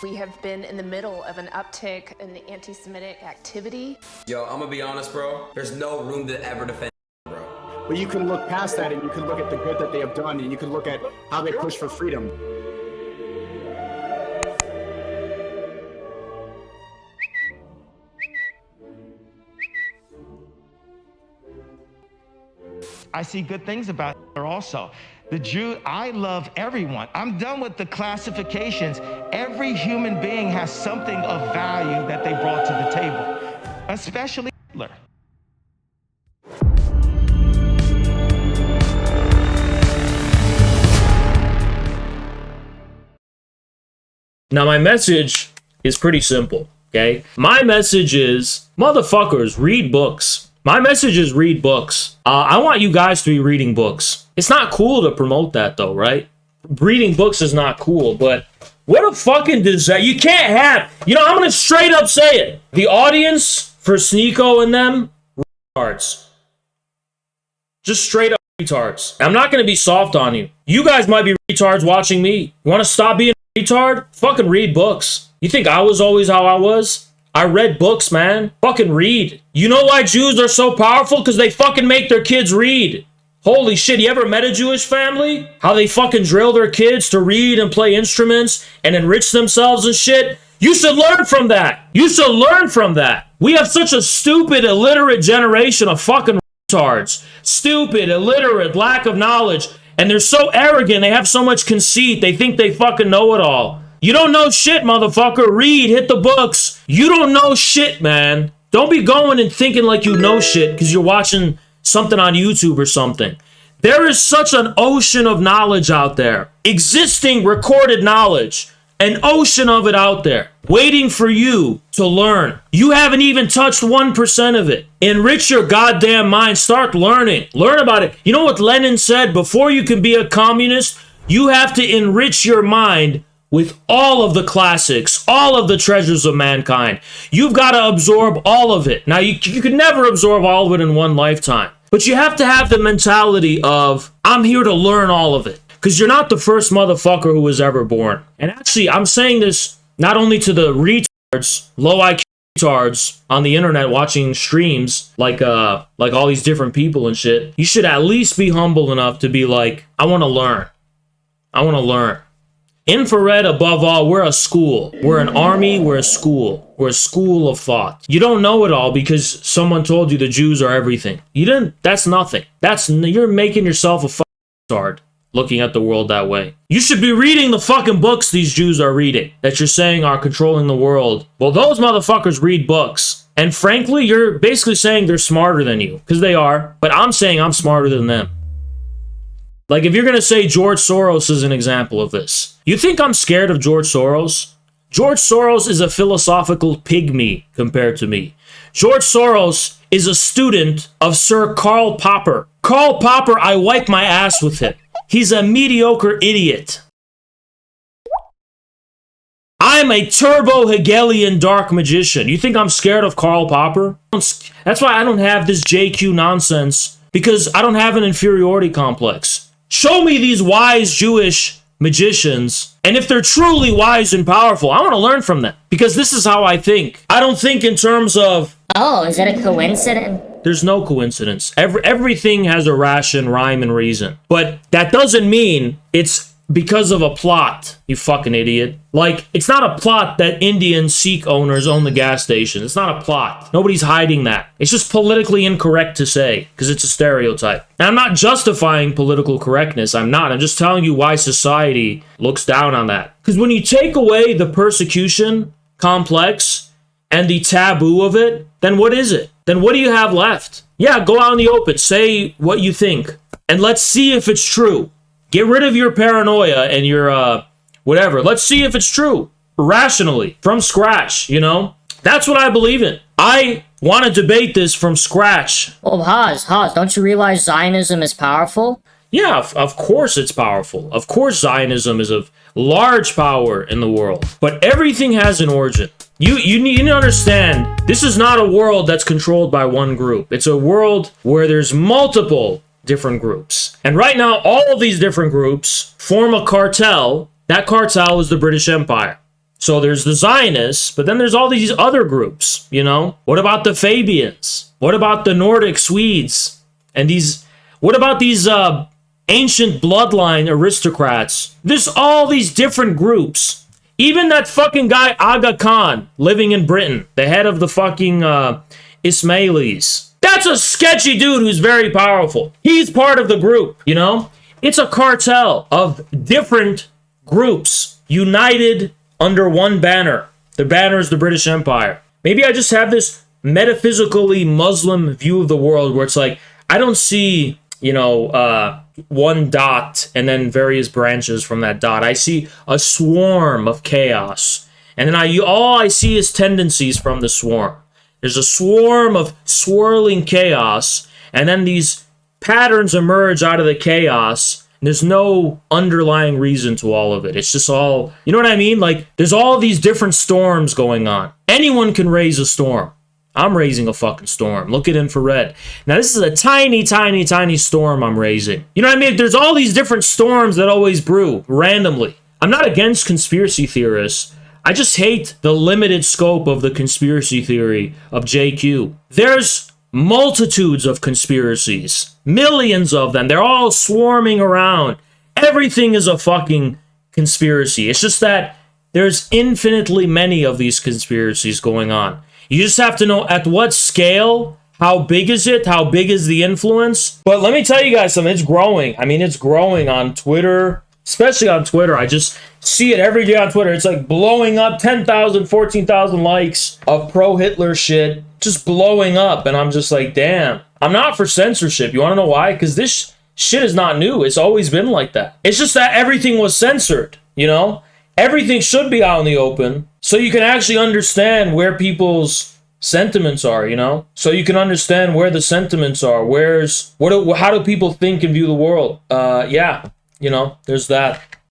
We have been in the middle of an uptick in the anti-Semitic activity. Yo, I'm gonna be honest, bro. There's no room to ever defend, bro. But you can look past that and you can look at the good that they have done and you can look at how they push for freedom. I see good things about her also. The Jew, I love everyone. I'm done with the classifications. Every human being has something of value that they brought to the table, especially Hitler. Now, my message is pretty simple, okay? My message is, motherfuckers, read books. My message is read books. I want you guys to be reading books. It's not cool to promote that though, right? Reading books is not cool, but what a fucking disaster. You can't have, I'm gonna straight up say it. The audience for Sneeko and them, retards. Just straight up retards. I'm not gonna be soft on you. You guys might be retards watching me. You wanna stop being a retard? Fucking read books. You think I was always how I was? I read books, man. Fucking read. You know why Jews are so powerful? Because they fucking make their kids read. Holy shit, you ever met a Jewish family? How they fucking drill their kids to read and play instruments and enrich themselves and shit? You should learn from that. You should learn from that. We have such a stupid, illiterate generation of fucking retards. Stupid, illiterate, lack of knowledge. And they're so arrogant. They have so much conceit. They think they fucking know it all. You don't know shit, motherfucker. Read, hit the books. You don't know shit, man. Don't be going and thinking like you know shit because you're watching something on YouTube or something. There is such an ocean of knowledge out there. Existing recorded knowledge. An ocean of it out there. Waiting for you to learn. You haven't even touched 1% of it. Enrich your goddamn mind. Start learning. Learn about it. You know what Lenin said? Before you can be a communist, you have to enrich your mind with all of the classics, all of the treasures of mankind. You've got to absorb all of it. Now, you can never absorb all of it in one lifetime. But you have to have the mentality of, I'm here to learn all of it. Because you're not the first motherfucker who was ever born. And actually, I'm saying this not only to the retards, low IQ retards on the internet watching streams like all these different people and shit. You should at least be humble enough to be like, I want to learn. I want to learn. Infrared, above all, we're a school. We're an army, we're a school. We're a school of thought. You don't know it all because someone told you the Jews are everything. You didn't, that's nothing. You're making yourself a fucking retard looking at the world that way. You should be reading the fucking books these Jews are reading that you're saying are controlling the world. Well, those motherfuckers read books. And frankly, you're basically saying they're smarter than you, because they are. But I'm saying I'm smarter than them. Like, if you're going to say George Soros is an example of this, you think I'm scared of George Soros? George Soros is a philosophical pygmy compared to me. George Soros is a student of Sir Karl Popper. Karl Popper, I wipe my ass with him. He's a mediocre idiot. I'm a turbo-Hegelian dark magician. You think I'm scared of Karl Popper? That's why I don't have this JQ nonsense, because I don't have an inferiority complex. Show me these wise Jewish magicians, and if they're truly wise and powerful, I want to learn from them, because this is how I think. I don't think in terms of, oh, is it a coincidence? There's no coincidence. Everything has a ration, rhyme, and reason. But that doesn't mean it's because of a plot, you fucking idiot. Like, it's not a plot that Indian Sikh owners own the gas station. It's not a plot. Nobody's hiding that. It's just politically incorrect to say, because it's a stereotype. And I'm not justifying political correctness. I'm not. I'm just telling you why society looks down on that. Because when you take away the persecution complex and the taboo of it, then what is it? Then what do you have left? Yeah, go out in the open. Say what you think. And let's see if it's true. Get rid of your paranoia and your, whatever. Let's see if it's true. Rationally. From scratch, That's what I believe in. I want to debate this from scratch. Well, Haas, don't you realize Zionism is powerful? Yeah, of course it's powerful. Of course Zionism is of large power in the world. But everything has an origin. You need to understand, this is not a world that's controlled by one group. It's a world where there's multiple different groups. And right now, all of these different groups form a cartel. That cartel is the British Empire. So there's the Zionists, but then there's all these other groups, you know? What about the Fabians? What about the Nordic Swedes? And what about these ancient bloodline aristocrats? There's all these different groups. Even that fucking guy Aga Khan living in Britain, the head of the fucking Ismailis. That's a sketchy dude who's very powerful. He's part of the group, you know? It's a cartel of different groups united under one banner. The banner is the British Empire. Maybe I just have this metaphysically Muslim view of the world where it's like, I don't see, you know, one dot and then various branches from that dot. I see a swarm of chaos. And then all I see is tendencies from the swarm. There's a swarm of swirling chaos, and then these patterns emerge out of the chaos. And there's no underlying reason to all of it. It's just all, you know what I mean? Like, there's all these different storms going on. Anyone can raise a storm. I'm raising a fucking storm. Look at infrared. Now, this is a tiny, tiny, tiny storm I'm raising. You know what I mean? There's all these different storms that always brew randomly. I'm not against conspiracy theorists. I just hate the limited scope of the conspiracy theory of JQ. There's multitudes of conspiracies. Millions of them. They're all swarming around. Everything is a fucking conspiracy. It's just that there's infinitely many of these conspiracies going on. You just have to know at what scale, how big is it, how big is the influence. But let me tell you guys something, it's growing. I mean, it's growing on Twitter, especially on Twitter. I just see it every day on Twitter. It's like blowing up, 10,000, 14,000 likes of pro-Hitler shit, just blowing up. And I'm just like, damn, I'm not for censorship. You want to know why? Because this shit is not new. It's always been like that. It's just that everything was censored, you know? Everything should be out in the open so you can actually understand where people's sentiments are, you know? So you can understand where the sentiments are. How do people think and view the world? Yeah, you know, there's that.